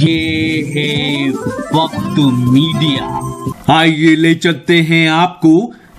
ये है वक्त मीडिया। आइए ले चलते हैं आपको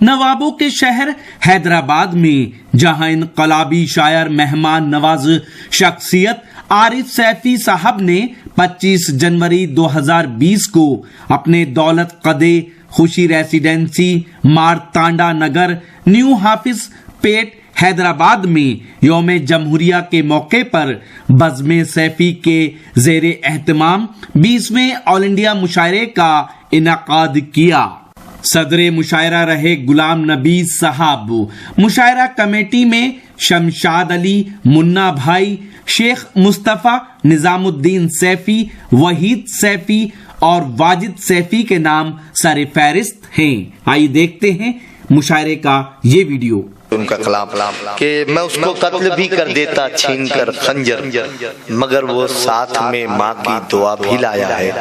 नवाबों के शहर हैदराबाद में, जहां इनकलाबी शायर मेहमान नवाज शख्सियत आरिफ सैफी साहब ने 25 जनवरी 2020 को अपने दौलत कदे खुशी रेसिडेंसी मारतांडा नगर न्यू हाफिज पेट हैदराबाद में यौम जमहूरिया के मौके पर बज़्म सैफी के ज़ेरे एहतमाम 20वें ऑल इंडिया मुशायरे का इनाकाद किया। सदरे मुशायरा रहे गुलाम नबी साहब। मुशायरा कमेटी में शमशाद अली, मुन्ना भाई, शेख मुस्तफ़ा, निजामुद्दीन सैफी, वहीद सैफी और वाजिद सैफी के नाम सर फहरिस्त हैं। आइए देखते हैं मुशायरे का ये वीडियो। उनका कलाम कि मैं उसको कत्ल भी कर देता छीन कर खंजर, मगर वो साथ में माँ की दुआ भी लाया है।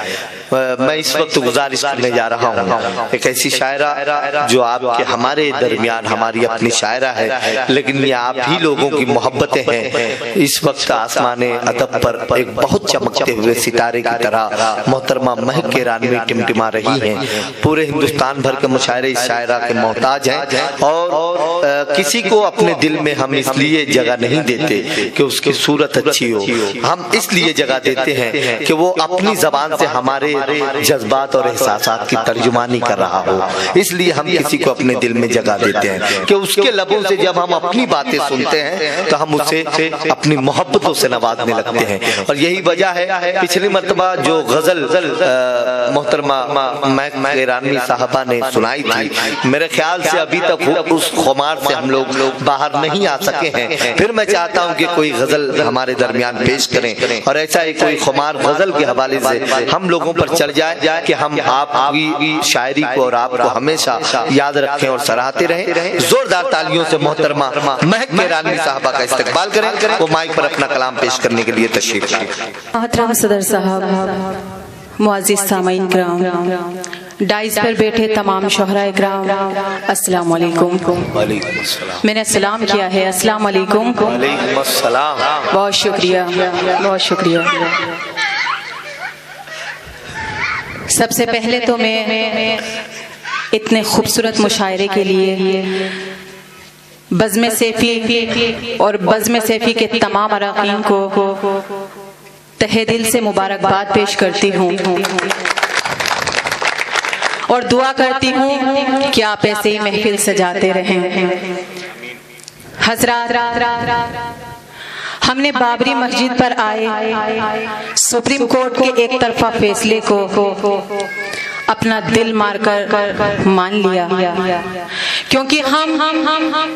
मैं इस वक्त गुजारिश करने जा रहा हूँ एक ऐसी शायरा जो आपके हमारे दरमियान हमारी अपनी शायरा है, लेकिन ये आप ही लोगों की मोहब्बतें हैं। इस वक्त आसमाने अदब पर एक बहुत चमकते हुए सितारे की तरह मोहतरमा महक ईरानी टिमटिमा रही हैं। पूरे हिंदुस्तान भर के मुशायरे इस शायरा के मोहताज हैं और किसी को अपने दिल में हम इसलिए जगह नहीं देते कि उसकी सूरत अच्छी हो, हम इसलिए जगह देते हैं कि वो अपनी जबान से हमारे जज्बात और एहसासात की तर्जुमानी कर रहा हो। इसलिए हम किसी को अपने दिल में जगह देते हैं कि उसके लबों से जब हम अपनी बातें सुनते हैं तो हम उसे अपनी मोहब्बतों से नवाजने लगते हैं। और यही वजह है पिछली मर्तबा जो गजल मोहतरमा महक ईरानी साहबा ने सुनाई थी, मेरे ख्याल से अभी तक उस खुमार से हम लोग बाहर नहीं आ सके हैं। फिर मैं चाहता हूं कि कोई गजल हमारे दरमियान पेश करें और ऐसा ही कोई खुमार गजल के हवाले से हम लोगों पर चढ़ जाए कि हम आपकी शायरी को और आपको हमेशा याद रखें और सराहते रहें। जोरदार तालियों से मोहतरमा महक ईरानी साहबा का इस्तकबाल करें। वो माइक पर अपना कलाम पेश करने के लिए तशरीफ लाएं। मोहतरम सदर साहब, मुअज़्ज़िज़ सामीन किराम, डाइस पर बैठे तमाम शोहरा इकराम, अस्सलाम वालेकुम। मैंने सलाम किया है, अस्सलाम वालेकुम। बहुत शुक्रिया, बहुत शुक्रिया। सबसे पहले तो मैं इतने खूबसूरत मुशायरे के लिए बज़्म सैफी और बज़्म सैफी के तमाम अराकीन को तहे दिल से मुबारकबाद पेश करती हूँ और दुआ करती हूँ कि आप ऐसे ही महफिल सजाते रहें। हज़रात, हमने बाबरी मस्जिद पर आए सुप्रीम कोर्ट के एक तरफा फैसले को अपना दिल मारकर मान लिया, क्योंकि हम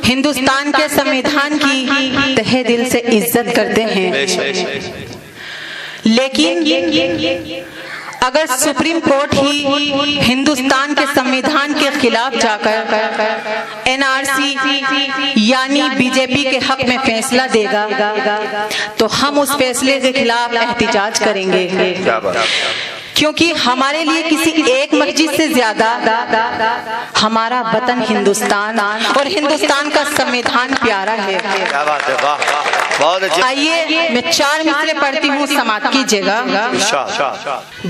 हिंदुस्तान के संविधान की तहे दिल से इज्जत करते हैं। लेकिन अगर सुप्रीम कोर्ट ही हिंदुस्तान के संविधान के खिलाफ जाकर एनआरसी यानी बीजेपी के हक में फैसला देगा तो हम उस फैसले के खिलाफ एहतिजाज करेंगे, क्योंकि हमारे लिए किसी एक मस्जिद से ज्यादा हमारा वतन हिंदुस्तान और हिंदुस्तान का संविधान प्यारा है। आइए मैं 4 मिसरे पढ़ती हूँ, समात कीजिएगा।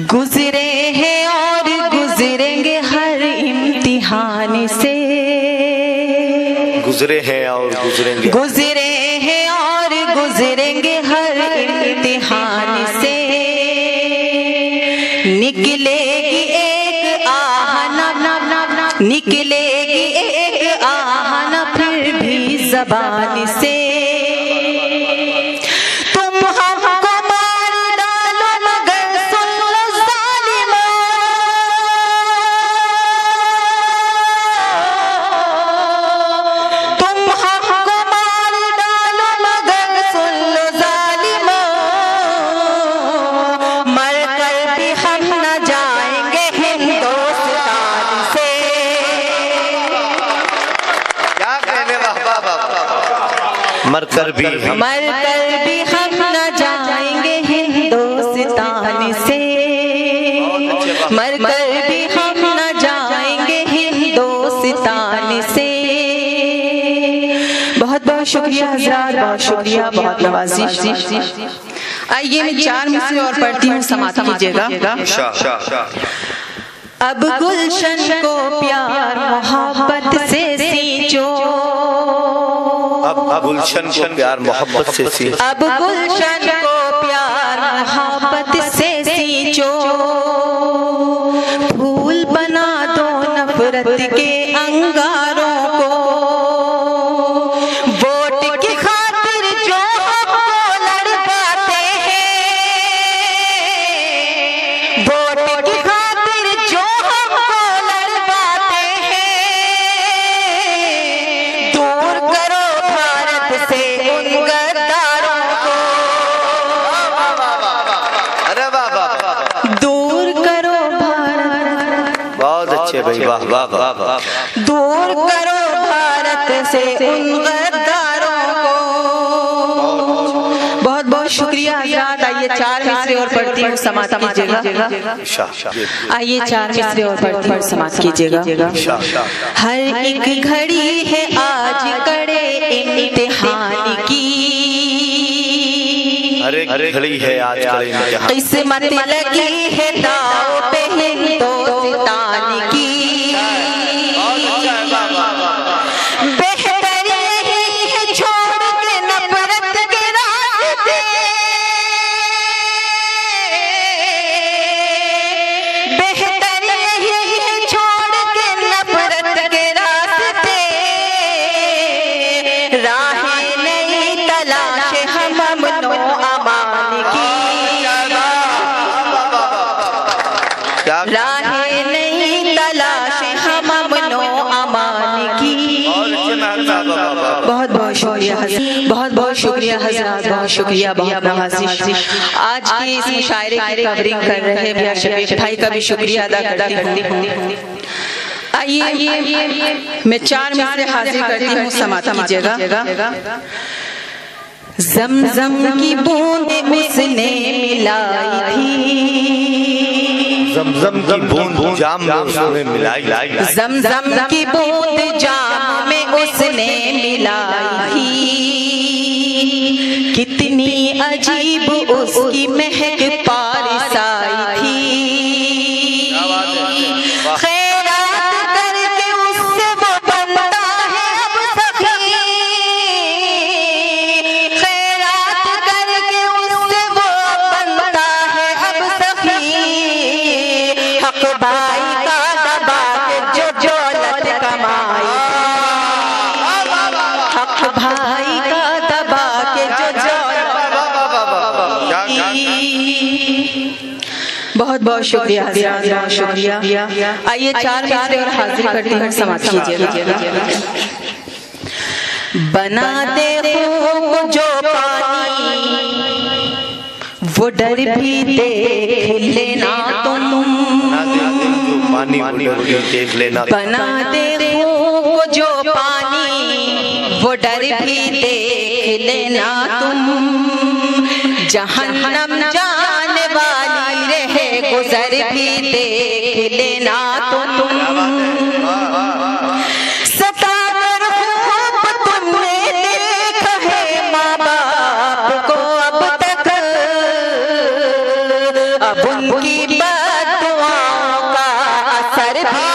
गुजरे हैं और गुजरेंगे हर इम्तिहान से, गुजरे हैं और गुजरेंगे, गुजरे हैं और गुजरेंगे हर इम्तिहान से। निकलेगी एक आहना, निकलेगी एक आहना फिर भी ज़बान से। तुम हमको मार डालो मगर सुन लो ज़ालिमों, तुम हमको मार डालो मगर सुन लो ज़ालिमों, मर कर भी हम न जाएंगे हिंदुस्तान से। क्या कहने मरकर भी हम न जाएंगे हिंदुस्तान से, मरकर भी हम न जाएंगे हिंदुस्तान से। बहुत बहुत शुक्रिया हज़रात, बहुत शुक्रिया, बहुत नवाजिश। आइए मैं 4 मिसरे और पढ़ती हूँ, समाप्त कीजिएगा। अब गुलशन को प्यार मोहब्बत से सींचो, अब गुलशन को प्यार मोहब्बत से सींचो, अब गुलशन को प्यार मोहब्बत से सींचो, फूल बना दो नफरत के अंगारों को, वोट की खातिर जो हमको लड़वाते हैं, वोट की खातिर जो हमको लड़वाते हैं, दूर करो भारत से उन गद्दारों को, अरे वाह वाह, दूर करो भारत, बहुत अच्छे भाई, वाह वाह वाह वाह, दूर करो भारत से उन गद्दारों को। बहुत बहुत शुक्रिया हज़रात। आइए 4 मिसरे और पढ़ती हूँ, समाप्त कीजिएगा। आइए 4 मिसरे और पढ़ती हूँ, समाप्त कीजिएगा। हर एक घड़ी है आज कड़े इम्तिहान की, अरे घड़ी है आज कड़े इम्तिहान, किस्मत लगी है दाव पे हिंदुस्तान की, बेहतर यही है छोड़ के नफरत के रास्ते, बेहतर यही है छोड़ के नफरत के रास्ते, राहें नहीं तलाश हम अमनो अमान की, राहें नहीं तलाश हम अमनो अमान की। बहुत बहुत शुक्रिया, बहुत बहुत शुक्रिया हज़रात, बहुत शुक्रिया, बहुत नवाज़िश। आज की इस मुशायरे की कवरिंग कर रहे भैया शफीक भाई का भी शुक्रिया अदा करती हूँ। आइए मैं 4 मिसरे हाजिर करती हूँ, समाप्त कीजिएगा। ज़मज़म की बूंद उसने मिलाई थी, ज़मज़म की बूंद जाम में उसने मिलाई, ज़मज़म की बूंद जाम में उसने मिलाई थी, कितनी अजीब उसकी महक पारिस आई थी, खैरात करके उससे वो बनता है अब सखी, खैरात करके उससे वो बनता है अब सखी, हक भाई का दबा के जो दौलत कमाई, हक भाई का दबा के जो दौलत, बहुत बहुत शुक्रिया, बहुत शुक्रिया। आइए 4 मिसरे और हाजिर करती हूँ, समाप्त कीजिएगा। बना दे को जो पानी वो डर भी देख लेना तुम, पानी देख लेना, बना दे को जो पानी वो डर भी देख लेना तुम, जहन्नम जाने वाली रहे गुजर भी देख लेना तुम, सता कर खूब तुमने देखा है माँ बाप को अब तक, अब उनकी बद्दुआओं का असर भी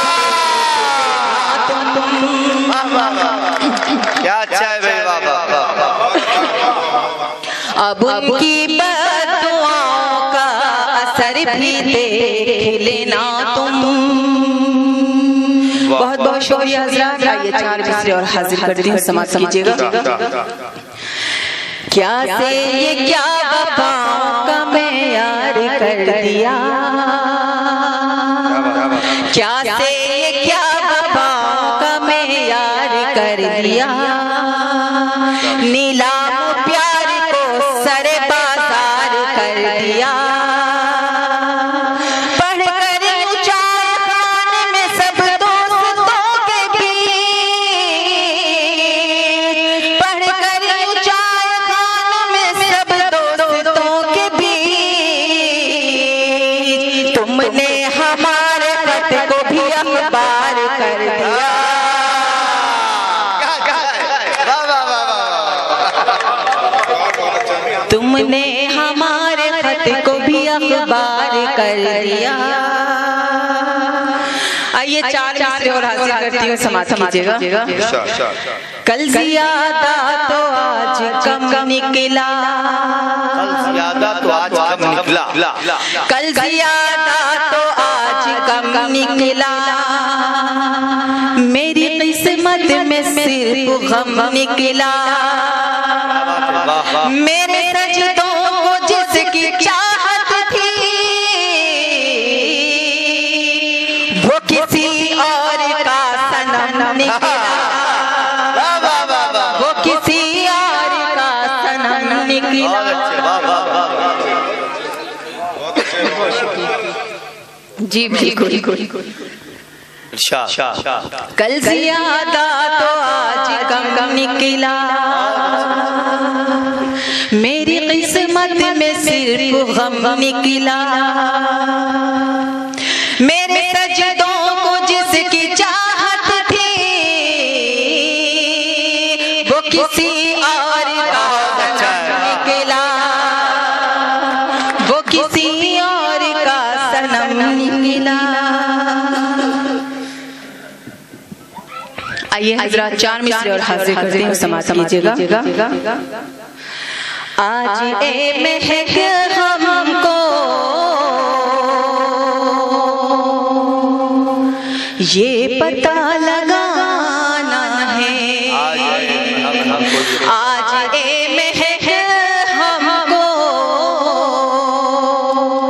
क्या अच्छा है भाई, वाह वाह, अब उनकी बद्दुआओं का असर भी देख लेना तुम। बहुत बहुत शुक्रिया हज़रात। आइए 4 मिसरे और हाजिर करती हूँ, समाप्त कीजिएगा। क्या से ये क्या वफ़ाओं का मेयार कर दिया, क्या से ये क्या वफ़ाओं का मेयार कर दिया, नीलाम प्यार को सरे बाजार कर दिया, पढ़ कर ऊंचाई खाने में सब दोस्तों के बीच, पढ़ कर ऊंचाई खाने में सब दोस्तों के बीच, तुमने हमारे खत को भी अखबार कर दिया, तुमने हमारे अखबार कर दिया। आइए चार मिसरे और हाजिर करती हूँ, समाप्त कीजिएगा। कल ज़ियादा तो आज कम निकला, ज़्यादा तो आज कम निकला, कल ज़ियादा तो आज कम निकला, मेरी किस्मत में सिर्फ गम निकला, मेरे सजदों को जिसकी चाहत थी वो किसी और का सनम निकला, वो किसी और का सनम निकला। जी बिल्कुल। कल ज़ियादा तो आज कम निकला, मेरी किस्मत में सिर्फ गम निकला, मेरे सजदों को जिसकी चाहत थी वो किसी और का सनम निकला, वो किसी और का सनम निकला। आइए हजरात चार मिसरे और हाजिर करते हैं, समाप्त कीजिएगा। आज ए महक हमको ये पता लगाना है, आज ए महक हमको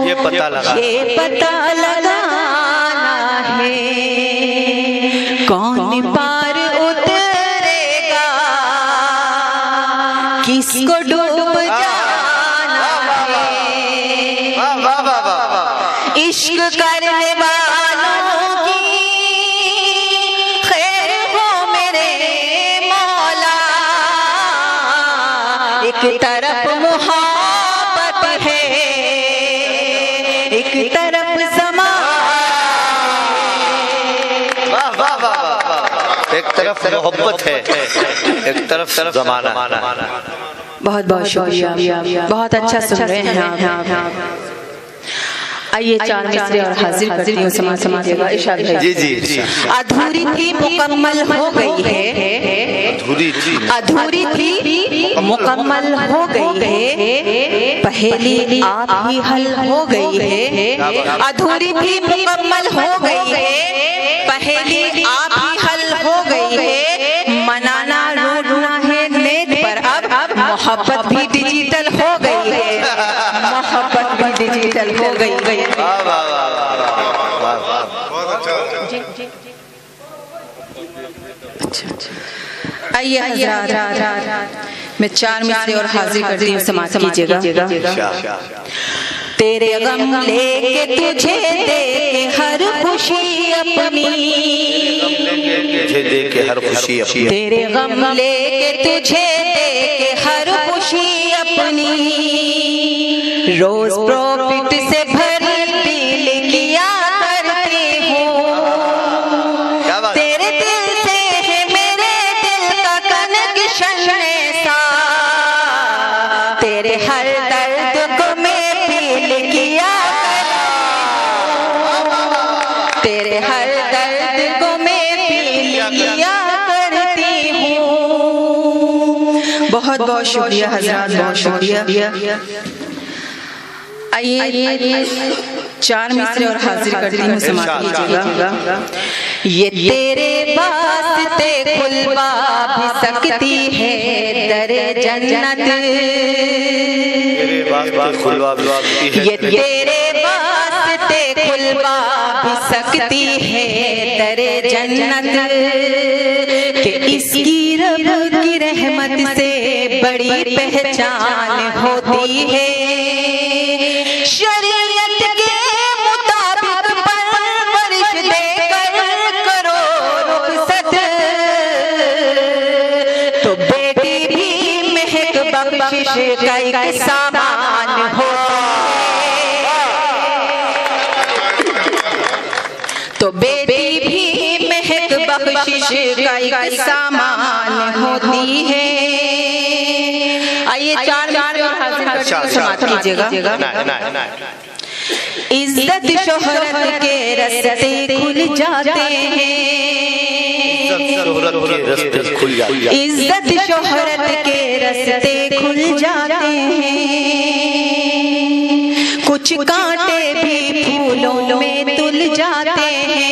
ये पता लगाना है, कौन पार उतरेगा, किसको डूब जाना है, इश्क करने वालों की खैर हो मेरे मौला, एक तरफ मोहब्बत है, एक तरफ समा, एक तरफ मोहब्बत है, एक तरफ जमाना। बहुत बहुत शुक्रिया, बहुत अच्छा सुन रहे हैं आप। आइए चार मिसरे और हाजिर करती हूँ, समाप्त कीजिएगा। इरशाद है। जी। अधूरी थी मुकम्मल हो गई है, अधूरी थी मुकम्मल हो गई है, पहेली आप ही हल हो गई है, अधूरी थी मुकम्मल हो गई है, पहेली आप ही हल हो गई है, मनाना रोना है नेट पर अब मोहब्बत भी डिजिटल हो गई है, मोहब्बत भी डिजिटल हो गई है। आइए हज़रात मैं चार मिसरे और हाजिर करती हूँ, समाप्त कीजिएगा। तेरे गम लेके तुझे दे हर खुशी अपनी, तुझे दे के हर खुशी अपनी, तेरे गम लेके तुझे दे हर खुशी अपनी, रोज प्रॉफिट से भरी दिल किया करती हूँ, तेरे दिल से है मेरे दिल का कनेक्शन ऐसा, तेरे हर दर्द को मैं फील किया, तेरे हर दर्द को मैं फील किया करती हूँ। बहुत बहुत शुक्रिया हज़रात, बहुत शुक्रिया। आइए चार मिसरे और हाजिर करती हूँ, समाप्त कीजिएगा। ये तेरे वास्ते खुलवा भी सकती है दर जन्नत, ये तेरे वास्ते खुलवा भी सकती है दर जन्नत, कि इसकी रब की रहमत से बड़ी पहचान होती है, शरीयत के मुताबिक परवरिश देकर करो रुखसत, तो बेटी भी महक बख्शिश का एक सामान हो, तो बेटी भी महक बख्शिश का एक सामान होती है। आइए चार मिसरे और हाजिर करती हूँ, समाप्त कीजिएगा। इज्जत शोहरत के रास्ते खुल जाते हैं, इज्जत शोहरत के रास्ते खुल जाते हैं, कुछ कांटे भी फूलों में तुल जाते हैं,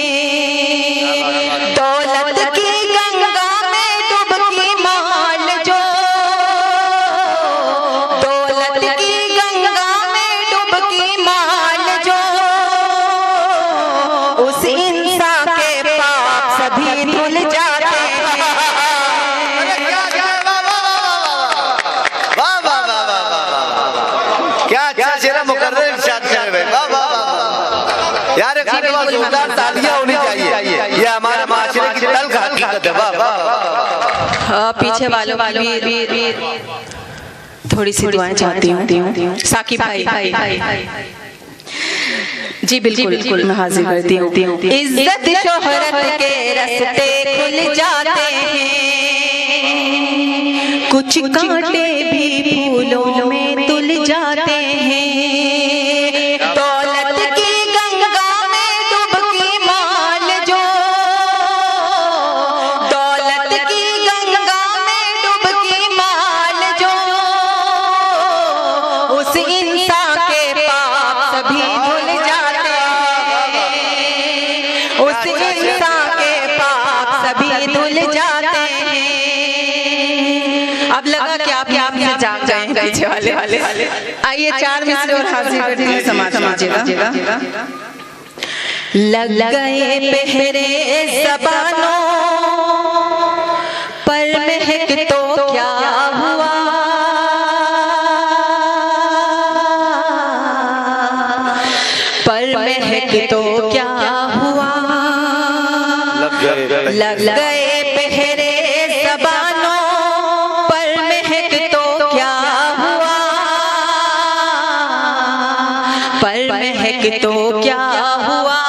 दौलत की गंगा में डुबकी माल जो, दौलत की गंगा में डुबकी माल जो, उस इंसान के पाप सभी धुल जाते हैं। क्या अच्छा शेरा मुकर्रर इरशाद कर रहे हैं। वाह वाह वाह यार, एक जोरदार तालियां होनी चाहिए, ये हमारे माशरे की तल्ख हकीकत है। वाह वाह। पीछे वालों भी थोड़ी सी दुआएं चाहती हूँ। साकिब भाई जी बिल्कुल मैं हाजिर करती हूँ। इज्जत शोहरत के रास्ते खुल जाते हैं, कुछ कांटे भी फूलों में तुल जाते हैं, दौलत की गंगा में डुबकी माल जो, दौलत की गंगा में डुबकी माल जो, उस इंसान के पाप सभी धुल जाते हैं, उस इंसान के पाप सभी धुल जाते हैं। अब लगा कि आप यहाँ से जाग जाएंगे पीछे वाले। आइए 4 मिसरे और हाजिर करते हैं, समाज लीजिएगा। लग गए पहरे ज़बानों पर महक तो क्या हुआ, पर महक तो क्या हुआ, लग गए पहरे ज़बानों पर महक तो क्या हुआ, पर महक तो क्या हुआ,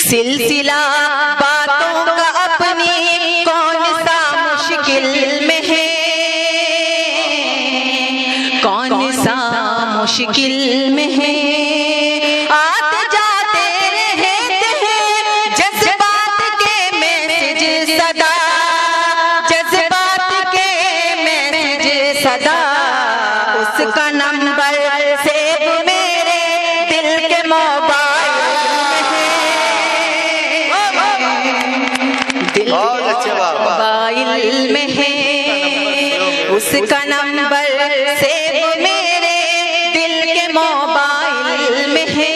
सिलसिला बातों का अपनी कौन सा मुश्किल में है, कौन सा मुश्किल में है, आते जाते रहते हैं जज्बात के मैसेज सदा, जज्बात के मैसेज सदा, उसका नंबर सेव मेरे दिल के मोबाइल में है, दिल के मोबाइल में है, उसका नंबर सेव मेरे दिल के मोबाइल में है,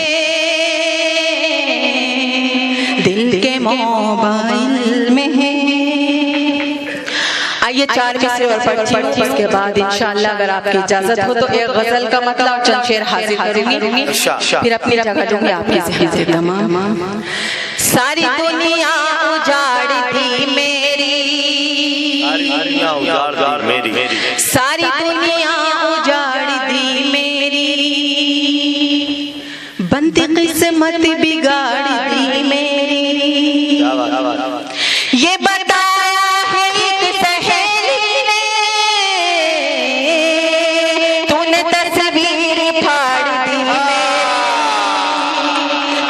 दिल के मोबाइल में है। आइए 4 मिसरे और पढ़ती हूँ, इसके बाद इंशाअल्लाह अगर आपकी इजाजत हो तो एक गजल का मतलब और चंद शेर हाजिर करूंगी, फिर अपनी जगह दूंगी आपकी ज़िंदगी तमाम। सारी दुनिया उजाड़ दी मेरी, सारी दुनिया उजाड़ दी मेरी, बनती किस्मत बिगाड़ दी मेरी, ये बताया है एक सहेली ने, तूने तस्वीर फाड़ दी मेरी,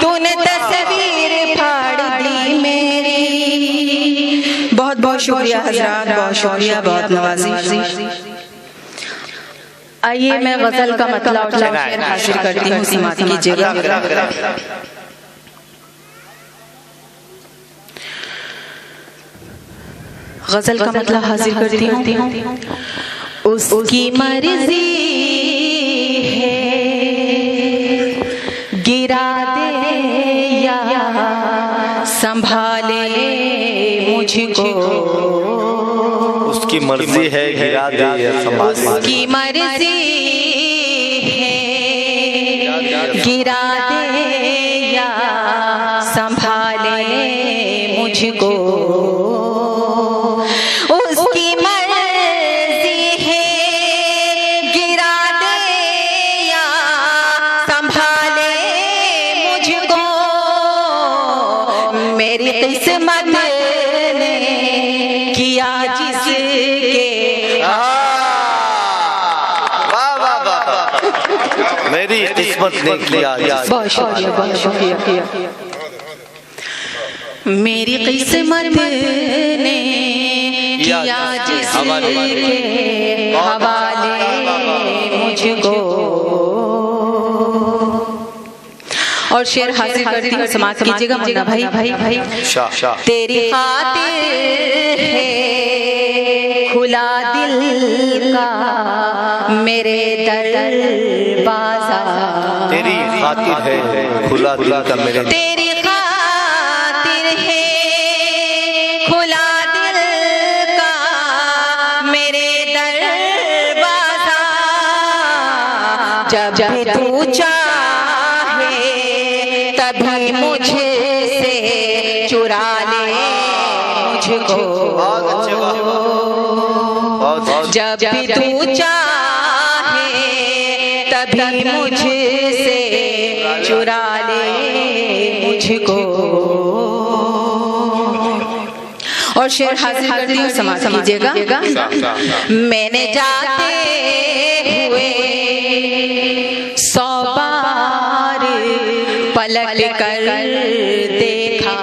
तूने तस्वीर फाड़ दी मेरी। बहुत बहुत शुक्रिया हजरात, बहुत शुक्रिया, बहुत नवाजी। आइए मैं गजल का मतलब और शेर हाजिर करती हूँ, समात कीजिएगा। गजल का मतलब हाजिर करती हूँ। उसकी मर्जी है गिरा दे या संभाले मुझको, उसकी मर्जी है गिरा दे या संभाले, उसकी मर्जी है गिरा दे या संभाले मुझको, उसकी मर्जी है गिरा दे या संभाले मुझको, मेरी किस्मत ने किया जिसके, वाह वाह वाह, मेरी किस्मत ने किया। बहुत शुक्रिया, बहुत शुक्रिया। मेरी किस्मत ने किया जिसके हवाले मुझको। और शेर हासिल करती हूँ, समाप्त कीजिएगा मुन्ना भाई। तेरी खातिर है खुला दिल का मेरे दरवाजा। तेरी खातिर है खुला दिल का मेरे। तेरी खातिर है खुला दिल का मेरे दरवाजा। जब तू चाहे तभी मुझे से चुरा ले मुझको। जब तू चाहे तभी मुझे से चुरा ले मुझको। और शेर हासिल करती हूँ, समाप्त कीजिएगा। मैंने जाते हुए 100 बार पलट कर देखा।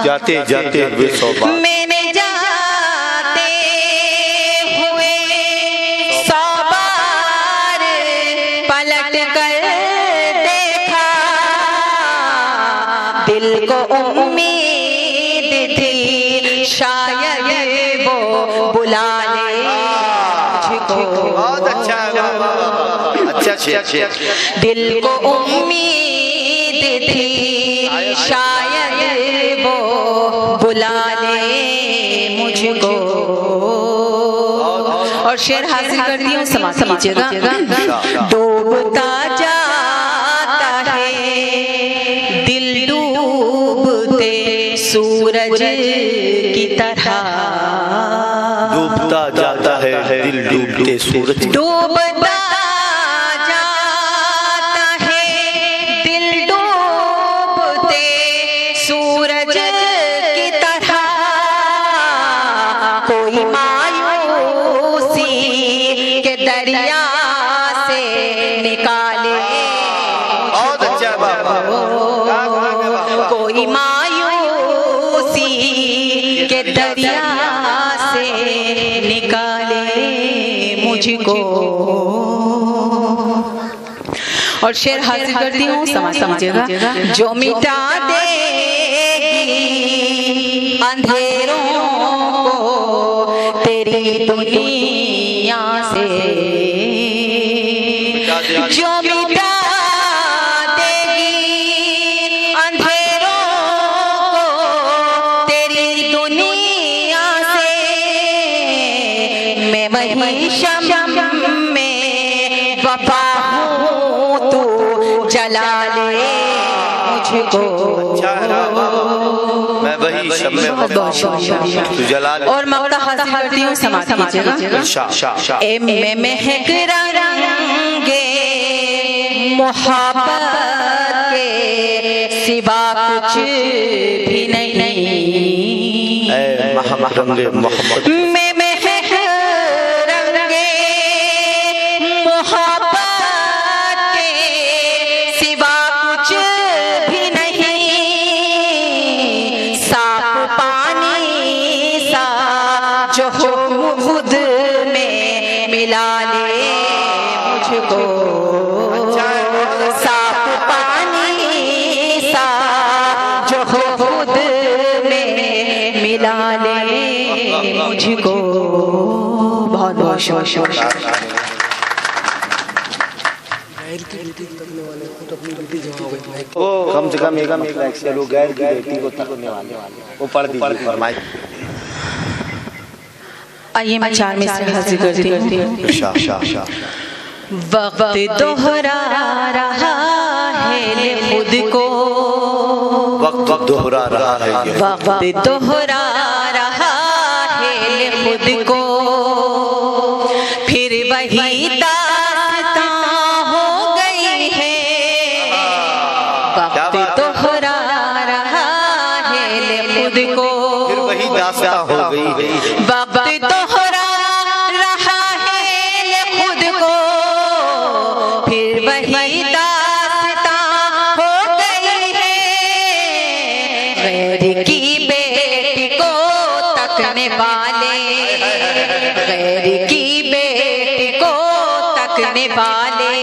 जाते जाते हुए 100 बार। मैंने जाते हुए 100 बार पलट कर देखा। दिल को उम्मीद थी शायद वो बुला ले मुझको। बहुत अच्छा है, अच्छा। दिल को उम्मीद थी शायद वो बुला ले मुझको। और शेर हासिल करती हूँ, समाप्त कीजिएगा। डूबता जाता है दिल डूबते सूरज की तरह। डूबता जाता है दिल डूबते सूरज। डूबता जाता है दिल डूबते सूरज की तरह। कोई मायूसी के दरिया से निकाले कोई मायूसी के दरिया से निकाले मुझको। और शेर हासिल करती हूँ, समझिएगा। जो मिटा देगी अंधेरों को तेरी दुनिया से। जो मिटा देगी अंधेरों को तेरी दुनिया से। मैं वही शम्म में वफा हूँ तू जला ले मुझको। मैं वही शम्म में वफा हूँ तू जला ले। और मौला हासिल करती हूँ, समाप्त कीजिएगा। ए मैं महक रंगे मोहब्बत के सिवा कुछ भी नहीं। मोहब्बत मैं महक रंगे मोहब्बत के सिवा कुछ भी नहीं। साफ पानी सा जो हो खुद में मिला ले मुझको। साफ पानी सा जो हो खुद में मिला ले मुझको। बहुत बहुत शुक्रिया। कम से कम एक लोग गैर की बेटी को तकने वाले वो पढ़ दीजिए फरमाइश। आइए मैं 4 में से हासिल करती हूँ। वक्त दोहरा रहा है खुद को। वक्त दोहरा रहा है। वक्त दोहरा रहा है खुद को। फिर वही दास्तां हो गई है। वक्त दोहरा रहा है खुद को। फिर वही दास्तां हो गई है। वक्त दोहरा रहा है खुद को। गैर की बेटी को तकने वाले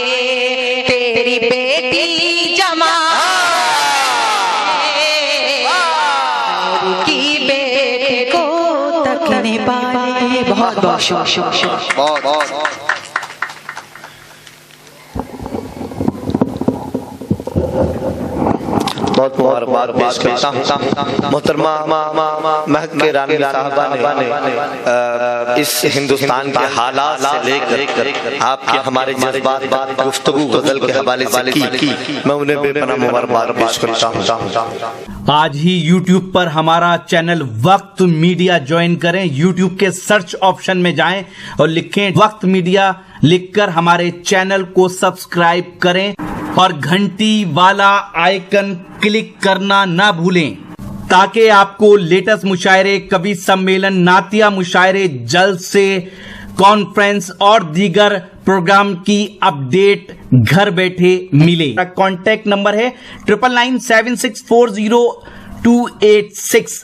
तेरी बेटी जमा गैर की बेटी को तकने वाले। बहुत बहुत शुक्रिया। बहुत मुबारकबाद पेश करता हूँ मोहतरमा महक के रानी साहबा ने इस हिंदुस्तान के हालात से लेकर आपके हमारे जज्बात गुफ्तगू गजल के हवाले से की मैं उन्हें बेपनाह मुबारकबाद पेश करता हूँ। आज ही YouTube पर हमारा चैनल वक्त मीडिया ज्वाइन करें। YouTube के सर्च ऑप्शन में जाएं और लिखें वक्त मीडिया, लिखकर हमारे चैनल को सब्सक्राइब करें और घंटी वाला आइकन क्लिक करना ना भूलें ताकि आपको लेटेस्ट मुशायरे, कवि सम्मेलन, नातिया मुशायरे, जलसे, कॉन्फ्रेंस और दीगर प्रोग्राम की अपडेट घर बैठे मिले। कांटेक्ट नंबर है 9997640286।